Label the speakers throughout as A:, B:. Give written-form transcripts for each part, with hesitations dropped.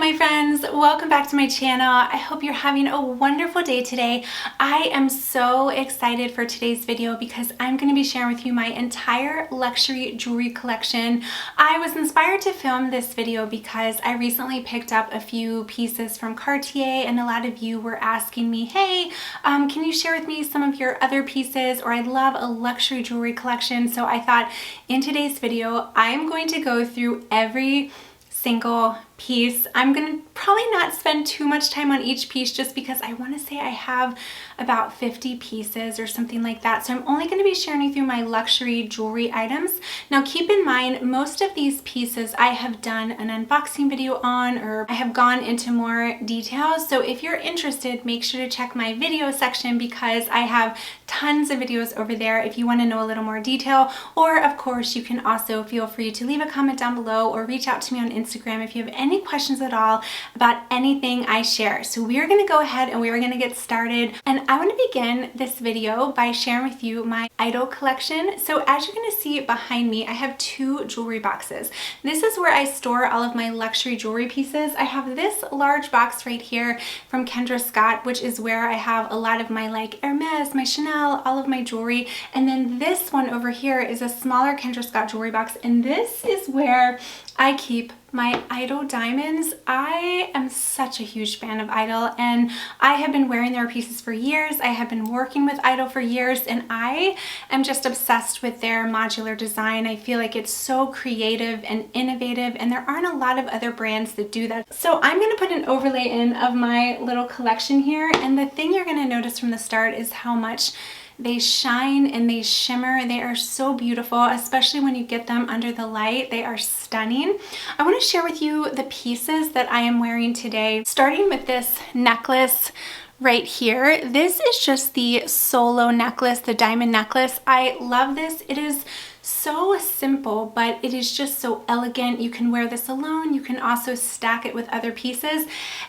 A: Hi friends, welcome back to my channel. I hope you're having a wonderful day today. I am so excited for today's video because I'm going to be sharing with you my entire luxury jewelry collection. I was inspired to film this video because I recently picked up a few pieces from Cartier and a lot of you were asking me, hey, can you share with me some of your other pieces, or I love a luxury jewelry collection. So I thought in today's video, I'm going to go through every single piece. I'm gonna probably not spend too much time on each piece just because I want to say I have about 50 pieces or something like that. So I'm only going to be sharing you through my luxury jewelry items. Now keep in mind, most of these pieces I have done an unboxing video on, or I have gone into more details. So if you're interested, make sure to check my video section because I have tons of videos over there if you want to know a little more detail. Or of course, you can also feel free to leave a comment down below or reach out to me on Instagram if you have any questions at all about anything I share. So we are going to go ahead and we are going to get started. And I want to begin this video by sharing with you my Idyl collection. So as you're going to see behind me, I have two jewelry boxes. This is where I store all of my luxury jewelry pieces. I have this large box right here from Kendra Scott, which is where I have a lot of my like Hermes, my Chanel, all of my jewelry. And then this one over here is a smaller Kendra Scott jewelry box. And this is where I keep my Idyl diamonds. I am such a huge fan of Idyl and I have been wearing their pieces for years. I have been working with Idyl for years and I am just obsessed with their modular design. I feel like it's so creative and innovative and there aren't a lot of other brands that do that. So I'm going to put an overlay in of my little collection here, and the thing you're going to notice from the start is how much they shine and they shimmer. They are so beautiful, especially when you get them under the light. They are stunning. I want to share with you the pieces that I am wearing today, starting with this necklace right here. This is just the solo necklace, the diamond necklace. I love this. It is so simple, but it is just so elegant. You can wear this alone. You can also stack it with other pieces.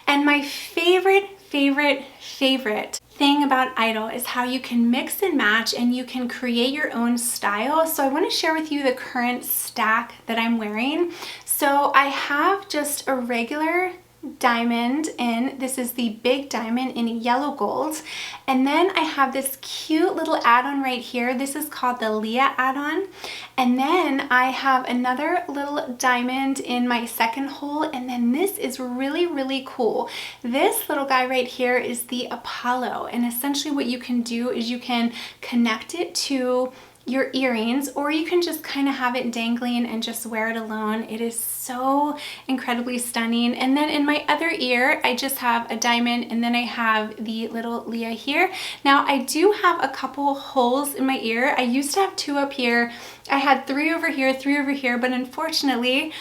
A: And my favorite thing about Idyl is how you can mix and match and you can create your own style. So I want to share with you the current stack that I'm wearing. So I have just a regular diamond in, this is the big diamond in yellow gold, and then I have this cute little add-on right here. This is called the Leah add-on, and then I have another little diamond in my second hole, and then this is really cool. This little guy right here is the Apollo, and essentially what you can do is you can connect it to your earrings, or you can just kind of have it dangling and just wear it alone. It is so incredibly stunning. And then in my other ear, I just have a diamond, and then I have the little Leah here. Now I do have a couple holes in my ear. I used to have two up here. I had three over here, but unfortunately,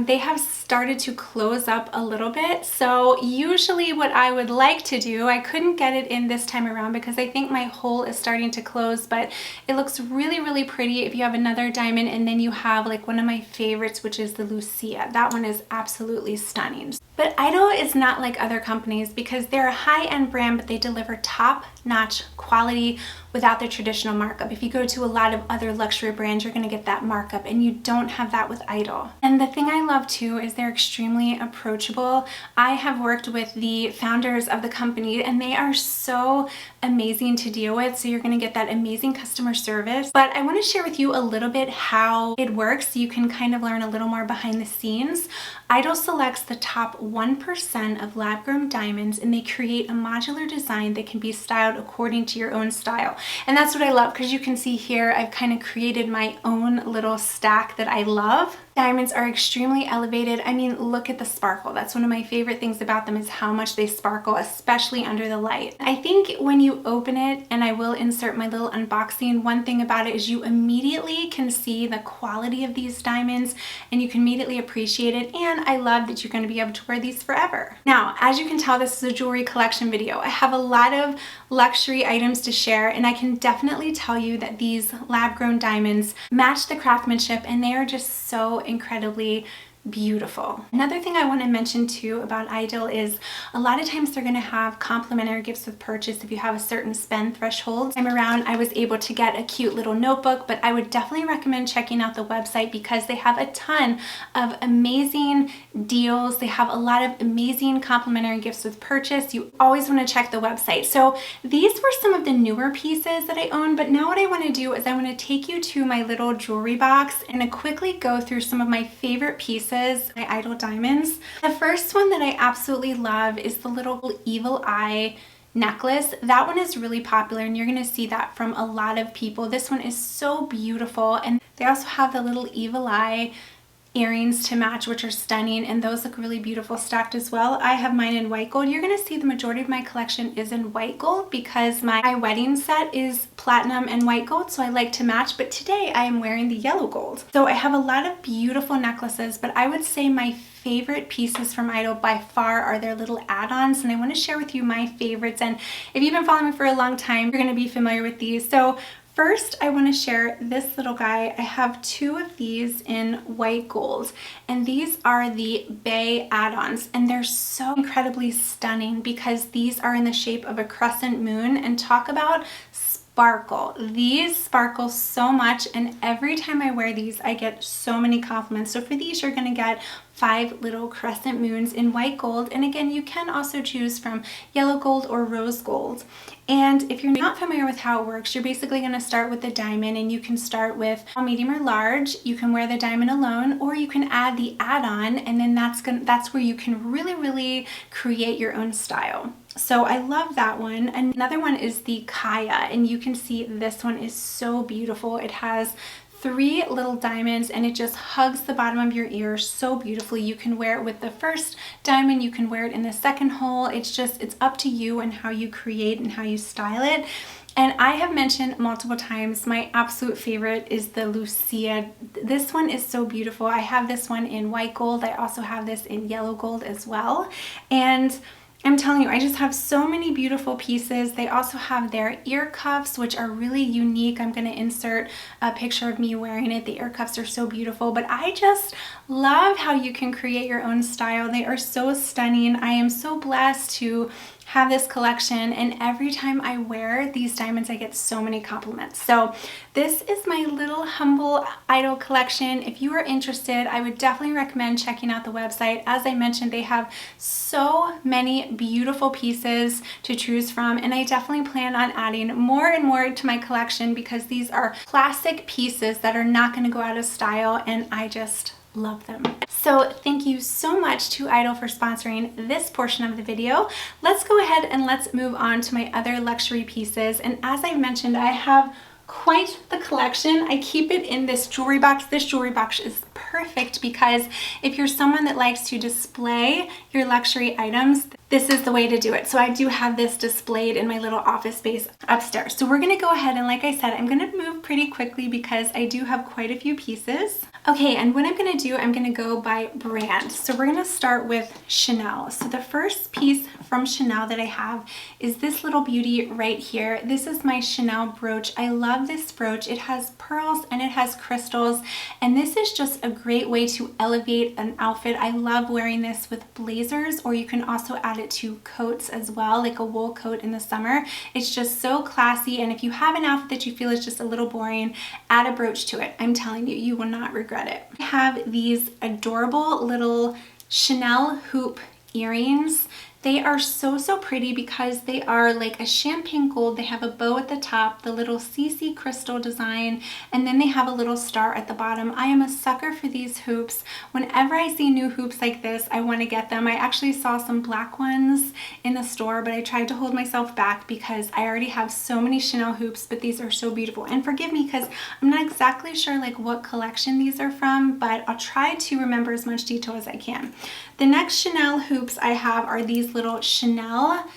A: they have started to close up a little bit. So usually what I would like to do, I couldn't get it in this time around because I think my hole is starting to close, but it looks really pretty if you have another diamond and then you have like one of my favorites, which is the Lucia. That one is absolutely stunning. But Idyl is not like other companies because they're a high-end brand, but they deliver top-notch quality without the traditional markup. If you go to a lot of other luxury brands, you're going to get that markup, and you don't have that with Idyl. And the thing I love too is they're extremely approachable. I have worked with the founders of the company and they are so amazing to deal with, so you're going to get that amazing customer service. But I want to share with you a little bit how it works so you can kind of learn a little more behind the scenes. Idyl selects the top 1% of lab-grown diamonds and they create a modular design that can be styled according to your own style. And that's what I love, because you can see here I've kind of created my own little stack that I love. Diamonds are extremely elevated. I mean, look at the sparkle. That's one of my favorite things about them, is how much they sparkle, especially under the light. I think when you open it, and I will insert my little unboxing, one thing about it is you immediately can see the quality of these diamonds and you can immediately appreciate it. And I love that you're going to be able to wear these forever. Now, as you can tell, this is a jewelry collection video. I have a lot of luxury items to share, and I can definitely tell you that these lab-grown diamonds match the craftsmanship and they are just so incredibly beautiful. Another thing I want to mention too about Idyl is a lot of times they're going to have complimentary gifts with purchase if you have a certain spend threshold. I'm around, I was able to get a cute little notebook, but I would definitely recommend checking out the website because they have a ton of amazing deals. They have a lot of amazing complimentary gifts with purchase. You always want to check the website. So these were some of the newer pieces that I own, but now what I want to do is I want to take you to my little jewelry box and quickly go through some of my favorite pieces, my Idyl diamonds. The first one that I absolutely love is the little evil eye necklace. That one is really popular and you're going to see that from a lot of people. This one is so beautiful, and they also have the little evil eye earrings to match, which are stunning, and those look really beautiful stacked as well. I have mine in white gold. You're going to see the majority of my collection is in white gold because my wedding set is platinum and white gold, so I like to match, but today I am wearing the yellow gold. So I have a lot of beautiful necklaces, but I would say my favorite pieces from Idyl by far are their little add-ons, and I want to share with you my favorites, and if you've been following me for a long time, you're going to be familiar with these. So first, I want to share this little guy. I have two of these in white gold, and these are the Bay add-ons, and they're so incredibly stunning because these are in the shape of a crescent moon, and talk about sparkle. These sparkle so much, and every time I wear these, I get so many compliments. So for these, you're going to get 5 little crescent moons in white gold, and again, you can also choose from yellow gold or rose gold. And if you're not familiar with how it works, you're basically going to start with the diamond, and you can start with medium or large. You can wear the diamond alone, or you can add the add-on, and then that's where you can really create your own style. So I love that one. Another one is the Kaya, and you can see this one is so beautiful. It has 3 little diamonds, and it just hugs the bottom of your ear so beautifully. You can wear it with the first diamond, you can wear it in the second hole. It's up to you and how you create and how you style it. And I have mentioned multiple times, my absolute favorite is the Lucia. This one is so beautiful. I have this one in white gold. I also have this in yellow gold as well. And I'm telling you, I just have so many beautiful pieces. They also have their ear cuffs, which are really unique. I'm going to insert a picture of me wearing it. The ear cuffs are so beautiful, but I just love how you can create your own style. They are so stunning. I am so blessed to have this collection, and every time I wear these diamonds I get so many compliments. So this is my little humble Idyl collection. If you are interested, I would definitely recommend checking out the website. As I mentioned, they have so many beautiful pieces to choose from, and I definitely plan on adding more and more to my collection because these are classic pieces that are not going to go out of style, and I just love them. So thank you so much to Idyl for sponsoring this portion of the video. Let's go ahead and let's move on to my other luxury pieces. And as I mentioned, I have quite the collection. I keep it in this jewelry box. This jewelry box is perfect because if you're someone that likes to display your luxury items, this is the way to do it. So I do have this displayed in my little office space upstairs. So we're gonna go ahead and, like I said, I'm gonna move pretty quickly because I do have quite a few pieces. Okay, and what I'm gonna do, I'm gonna go by brand. So we're gonna start with Chanel. So the first piece from Chanel that I have is this little beauty right here. This is my Chanel brooch. I love this brooch. It has pearls and it has crystals, and this is just a great way to elevate an outfit. I love wearing this with blazers, or you can also add it to coats as well, like a wool coat in the summer. It's just so classy, and if you have an outfit that you feel is just a little boring, add a brooch to it. I'm telling you, you will not regret it. I have these adorable little Chanel hoop earrings. They are so pretty because they are like a champagne gold. They have a bow at the top, the little CC crystal design, and then they have a little star at the bottom. I am a sucker for these hoops. Whenever I see new hoops like this, I want to get them. I actually saw some black ones in the store, but I tried to hold myself back because I already have so many Chanel hoops, but these are so beautiful. And forgive me because I'm not exactly sure like what collection these are from, but I'll try to remember as much detail as I can. The next Chanel hoops I have are these little Chanel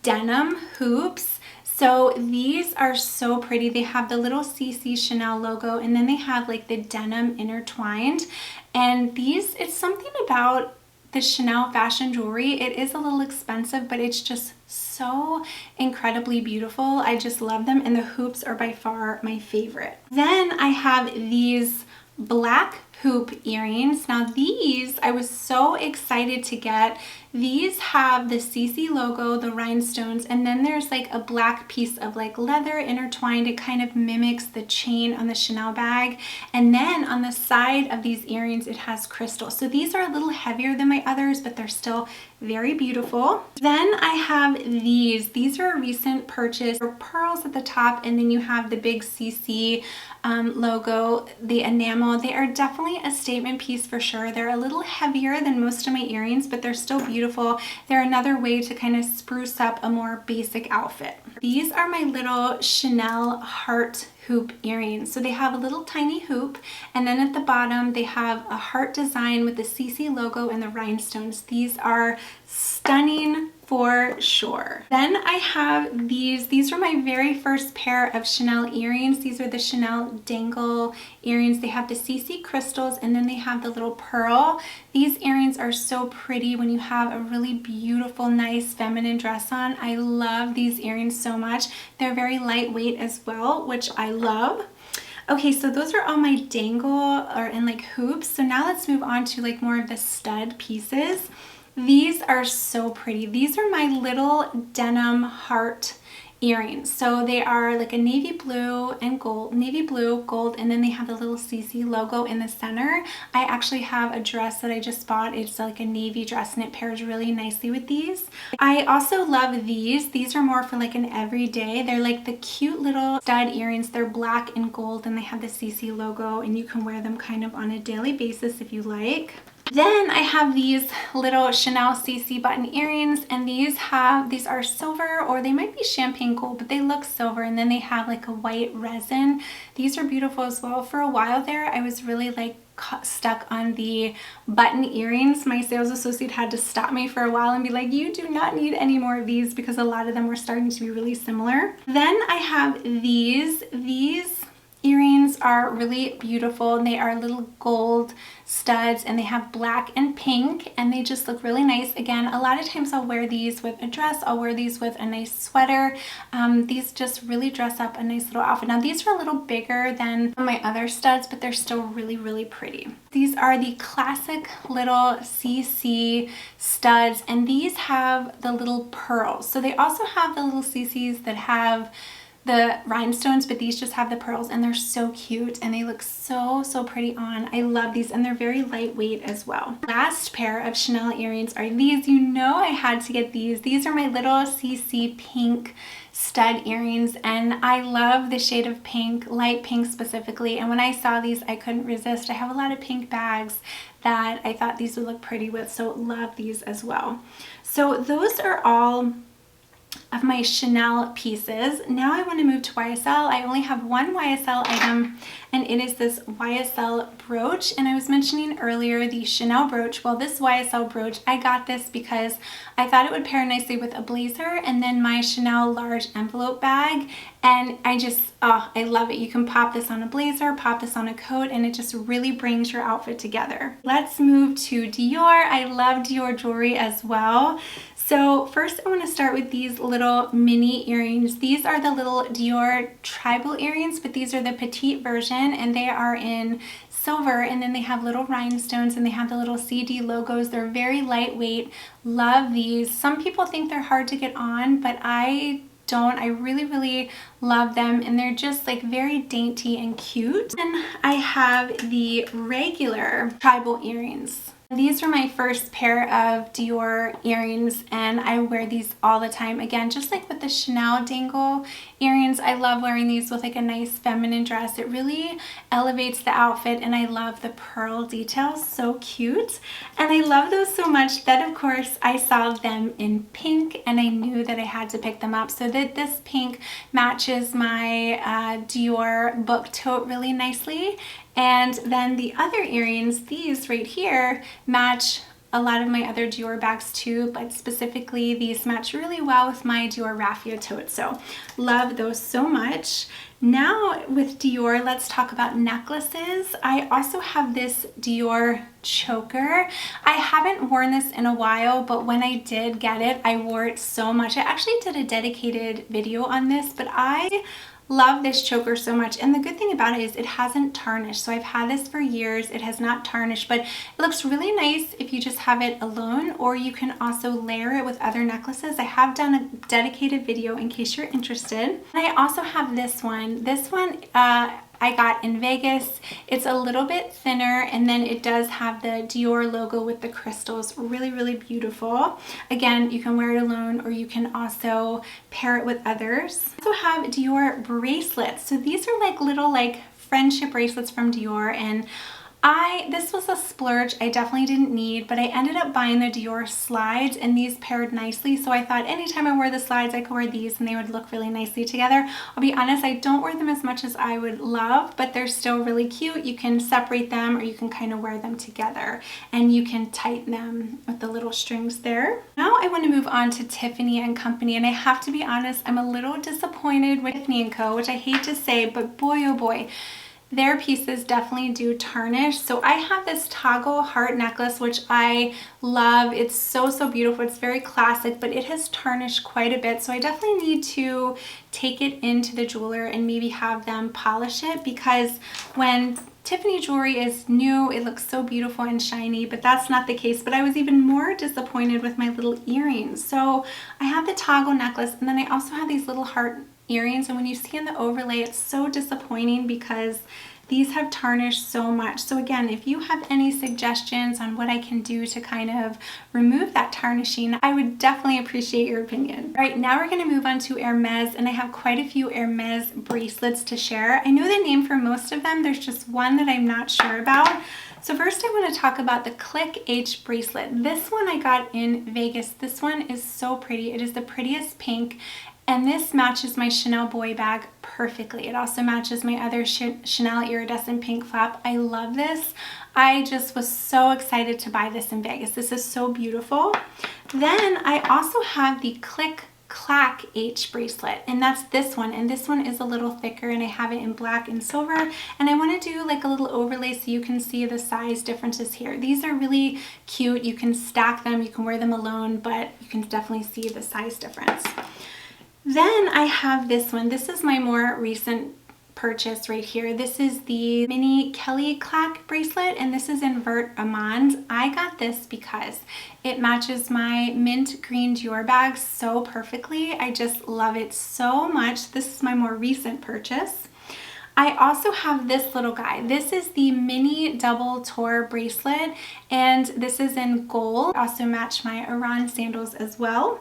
A: denim hoops. So these are so pretty. They have the little CC Chanel logo, and then they have like the denim intertwined. And these, it's something about the Chanel fashion jewelry. It is a little expensive, but it's just so incredibly beautiful. I just love them, and the hoops are by far my favorite. Then I have these black hoop earrings. Now these, I was so excited to get. These have the CC logo, the rhinestones, and then there's like a black piece of like leather intertwined. It kind of mimics the chain on the Chanel bag. And then on the side of these earrings, it has crystal. So these are a little heavier than my others, but they're still very beautiful. Then I have these. These are a recent purchase. They're pearls at the top, and then you have the big CC logo, the enamel. They are definitely a statement piece for sure. They're a little heavier than most of my earrings, but they're still beautiful. They're another way to kind of spruce up a more basic outfit. These are my little Chanel heart hoop earrings. So they have a little tiny hoop, and then at the bottom they have a heart design with the CC logo and the rhinestones. These are stunning for sure. Then I have these. These were my very first pair of Chanel earrings. These are the Chanel dangle earrings. They have the CC crystals, and then they have the little pearl. These earrings are so pretty when you have a really beautiful, nice feminine dress on. I love these earrings so much. They're very lightweight as well, which I love. Okay, so those are all my dangle and like hoops. So now let's move on to like more of the stud pieces. These are so pretty. These are my little Denim Heart earrings. So they are like a navy blue and gold, navy blue, gold, and then they have the little CC logo in the center. I actually have a dress that I just bought. It's like a navy dress and it pairs really nicely with these. I also love these. These are more for like an everyday. They're like the cute little stud earrings. They're black and gold and they have the CC logo, and you can wear them kind of on a daily basis if you like. Then I have these little Chanel CC button earrings, and these are silver, or they might be champagne gold, but they look silver, and then they have like a white resin. These are beautiful as well. For a while there, I was really like stuck on the button earrings. My sales associate had to stop me for a while and be like, you do not need any more of these, because a lot of them were starting to be really similar. Then I have these. These earrings are really beautiful. They are little gold studs, and they have black and pink, and they just look really nice. Again, a lot of times I'll wear these with a dress. I'll wear these with a nice sweater. These just really dress up a nice little outfit. Now these are a little bigger than my other studs, but they're still really, really pretty. These are the classic little CC studs, and these have the little pearls. So they also have the little CCs that have the rhinestones, but these just have the pearls, and they're so cute and they look so pretty on. I love these, and they're very lightweight as well. Last pair of Chanel earrings are these. You know I had to get these. These are my little CC pink stud earrings, and I love the shade of pink, light pink specifically, and when I saw these I couldn't resist. I have a lot of pink bags that I thought these would look pretty with, so love these as well. So those are all of my Chanel pieces. Now I want to move to YSL. I only have one YSL item, and it is this YSL brooch. And I was mentioning earlier the Chanel brooch. Well, this YSL brooch, I got this because I thought it would pair nicely with a blazer and then my Chanel large envelope bag. And I just, oh, I love it. You can pop this on a blazer, pop this on a coat, and it just really brings your outfit together. Let's move to Dior. I love Dior jewelry as well. So first I want to start with these little mini earrings. These are the little Dior tribal earrings, but these are the petite version, and they are in silver, and then they have little rhinestones, and they have the little CD logos. They're very lightweight. Love these. Some people think they're hard to get on, but I don't. I really love them, and they're just like very dainty and cute. And I have the regular tribal earrings. These are my first pair of Dior earrings, and I wear these all the time. Again, just like with the Chanel dangle earrings, I love wearing these with like a nice feminine dress. It really elevates the outfit, and I love the pearl details. So cute. And I love those so much that of course I saw them in pink, and I knew that I had to pick them up. So that this pink matches my Dior book tote really nicely. And then the other earrings, these right here, match a lot of my other Dior bags too, but specifically these match really well with my Dior raffia tote. So love those so much. Now with Dior, let's talk about necklaces. I also have this Dior choker. I haven't worn this in a while, but when I did get it, I wore it so much. I actually did a dedicated video on this, but I love this choker so much. And the good thing about it is it hasn't tarnished. So I've had this for years. It has not tarnished, but it looks really nice if you just have it alone, or you can also layer it with other necklaces. I have done a dedicated video in case you're interested. And I also have this one. This one, I got in Vegas. It's a little bit thinner, and then it does have the Dior logo with the crystals. Really, really beautiful. Again, you can wear it alone, or you can also pair it with others. I also have Dior bracelets. So these are like little friendship bracelets from Dior, and this was a splurge I definitely didn't need, but I ended up buying the Dior slides, and these paired nicely. So I thought anytime I wear the slides, I could wear these and they would look really nicely together. I'll be honest, I don't wear them as much as I would love, but they're still really cute. You can separate them, or you can kind of wear them together, and you can tighten them with the little strings there. Now I want to move on to Tiffany and Company, and I have to be honest, I'm a little disappointed with Tiffany Co, which I hate to say, but boy oh boy, their pieces definitely do tarnish. So I have this toggle heart necklace, which I love. It's so, so beautiful. It's very classic, but it has tarnished quite a bit. So I definitely need to take it into the jeweler and maybe have them polish it, because when Tiffany jewelry is new, it looks so beautiful and shiny, but that's not the case. But I was even more disappointed with my little earrings. So I have the toggle necklace, and then I also have these little heart earrings, and when you see in the overlay, it's so disappointing because these have tarnished so much. So again, if you have any suggestions on what I can do to kind of remove that tarnishing, I would definitely appreciate your opinion. All right, now we're going to move on to Hermes, and I have quite a few Hermes bracelets to share. I know the name for most of them. There's just one that I'm not sure about. So first I want to talk about the Clic H bracelet. This one I got in Vegas. This one is so pretty. It is the prettiest pink, and this matches my Chanel boy bag perfectly. It also matches my other Chanel iridescent pink flap. I love this. I just was so excited to buy this in Vegas. This is so beautiful. Then I also have the Clac H bracelet, and that's this one, and this one is a little thicker, and I have it in black and silver, and I want to do like a little overlay so you can see the size differences here. These are really cute. You can stack them, you can wear them alone, but you can definitely see the size difference. Then I have this one. This is my more recent purchase right here. This is the mini Kelly clac bracelet, and this is in Vert Amande. I got this because it matches my mint green Dior bag so perfectly. I just love it so much. This is my more recent purchase. I also have this little guy. This is the Mini Double Tour bracelet, and this is in gold. Also match my Iran sandals as well.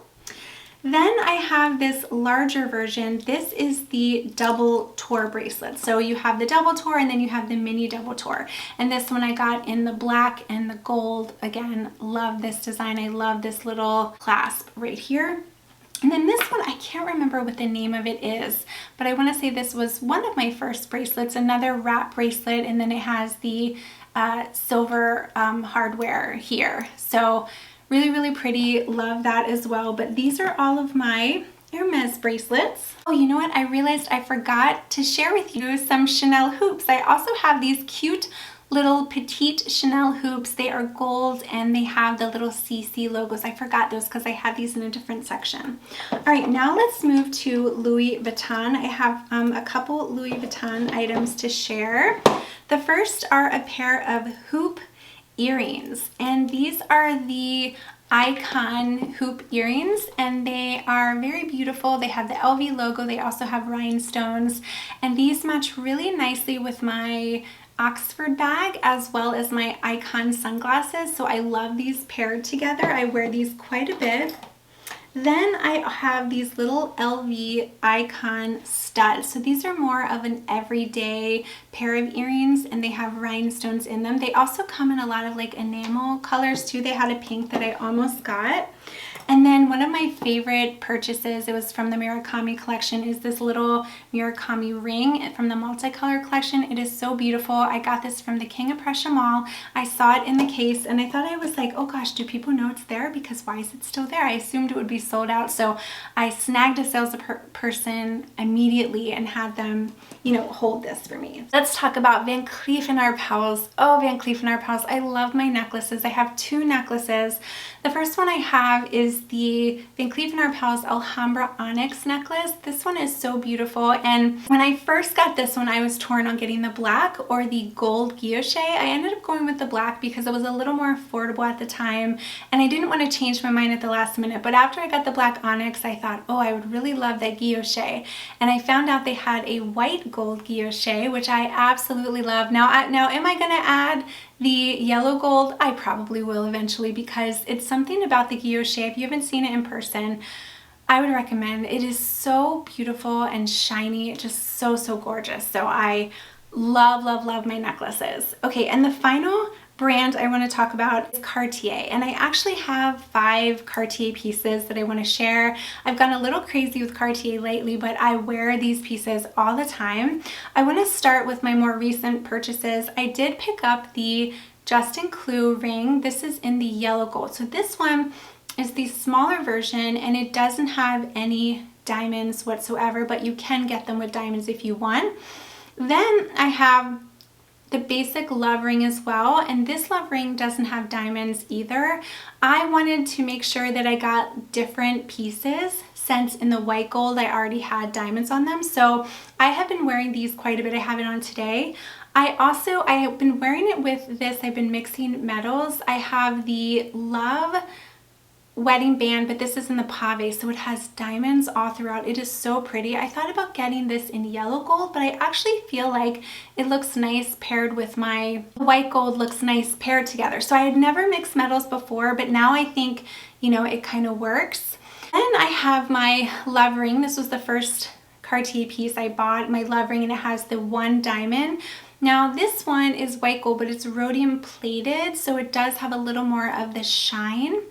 A: Then I have this larger version. This is the double tour bracelet. So you have the double tour, and then you have the mini double tour. And this one I got in the black and the gold. Again, love this design. I love this little clasp right here. And then this one, I can't remember what the name of it is, but I want to say this was one of my first bracelets, another wrap bracelet, and then it has the silver hardware here. So really, really pretty. Love that as well. But these are all of my Hermes bracelets. Oh, you know what? I realized I forgot to share with you some Chanel hoops. I also have these cute little petite Chanel hoops. They are gold, and they have the little CC logos. I forgot those because I had these in a different section. All right, now let's move to Louis Vuitton. I have a couple Louis Vuitton items to share. The first are a pair of hoop earrings, and these are the Icon hoop earrings, and they are very beautiful. They have the LV logo. They also have rhinestones, and these match really nicely with my Oxford bag as well as my Icon sunglasses. So I love these paired together. I wear these quite a bit. Then I have these little LV Icon studs. So these are more of an everyday pair of earrings, and they have rhinestones in them. They also come in a lot of like enamel colors too. They had a pink that I almost got. And then one of my favorite purchases, it was from the Murakami collection, is this little Murakami ring from the multicolor collection. It is so beautiful. I got this from the King of Prussia Mall. I saw it in the case, and I thought, I was like, oh gosh, do people know it's there? Because why is it still there? I assumed it would be sold out. So I snagged a salesperson immediately and had them, you know, hold this for me. Let's talk about Van Cleef & Arpels. Oh, Van Cleef & Arpels. I love my necklaces. I have two necklaces. The first one I have is the Van Cleef & Arpels Alhambra Onyx necklace. This one is so beautiful, and when I first got this one, I was torn on getting the black or the gold guilloche. I ended up going with the black because it was a little more affordable at the time, and I didn't want to change my mind at the last minute. But after I got the black onyx, I thought, oh, I would really love that guilloche, and I found out they had a white gold guilloche, which I absolutely love. Now am I going to add the yellow gold? I probably will eventually, because it's something about the guilloche. If you haven't seen it in person, I would recommend. It is so beautiful and shiny, just so gorgeous. So I love my necklaces. Okay, and the final brand I want to talk about is Cartier, and I actually have 5 Cartier pieces that I want to share. I've gone a little crazy with Cartier lately, but I wear these pieces all the time. I want to start with my more recent purchases. I did pick up the Juste Clou ring. This is in the yellow gold. So this one is the smaller version, and it doesn't have any diamonds whatsoever, but you can get them with diamonds if you want. Then I have the basic love ring as well, and this love ring doesn't have diamonds either. I wanted to make sure that I got different pieces, since in the white gold I already had diamonds on them. So I have been wearing these quite a bit. I have it on today. I have been wearing it with this. I've been mixing metals. I have the Love wedding band, but this is in the pave, so it has diamonds all throughout. It is so pretty. I thought about getting this in yellow gold, but I actually feel like it looks nice paired with my white gold, looks nice paired together. So I had never mixed metals before, but now I think, you know, it kind of works. Then I have my love ring. This was the first Cartier piece I bought, my love ring, and it has the 1 diamond. Now this one is white gold, but it's rhodium plated, so it does have a little more of the shine.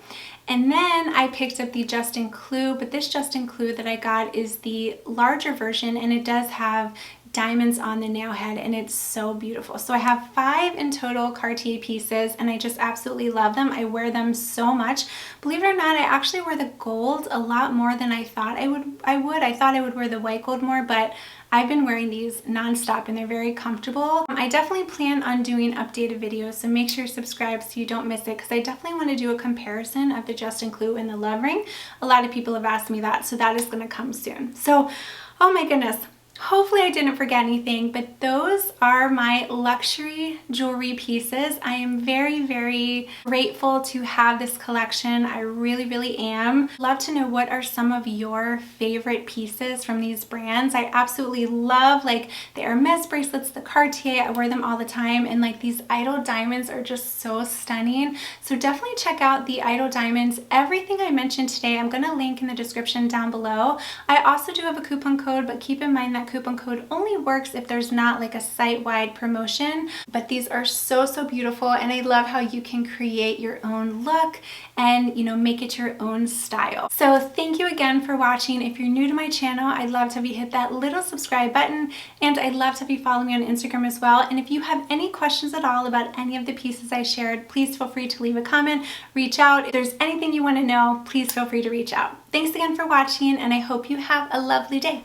A: And then I picked up the Juste Clou, but this Juste Clou that I got is the larger version, and it does have diamonds on the nail head, and it's so beautiful. So I have 5 in total Cartier pieces, and I just absolutely love them. I wear them so much. Believe it or not, I actually wear the gold a lot more than I thought I would. I thought I would wear the white gold more, but I've been wearing these nonstop, and they're very comfortable. I definitely plan on doing updated videos, so make sure you subscribe so you don't miss it, because I definitely want to do a comparison of the Juste Clou and the love ring. A lot of people have asked me that, so that is going to come soon. So, oh my goodness. Hopefully I didn't forget anything, but those are my luxury jewelry pieces. I am very grateful to have this collection. I really am. Love to know, what are some of your favorite pieces from these brands? I absolutely love like the Hermes bracelets, the Cartier. I wear them all the time, and like these Idyl diamonds are just so stunning. So definitely check out the Idyl diamonds. Everything I mentioned today, I'm gonna link in the description down below. I also do have a coupon code, but keep in mind that coupon code only works if there's not like a site-wide promotion. But these are so beautiful, and I love how you can create your own look and, you know, make it your own style. So thank you again for watching. If you're new to my channel, I'd love to have you hit that little subscribe button, and I'd love to have you follow me on Instagram as well. And if you have any questions at all about any of the pieces I shared, please feel free to leave a comment, reach out. If there's anything you want to know, please feel free to reach out. Thanks again for watching, and I hope you have a lovely day.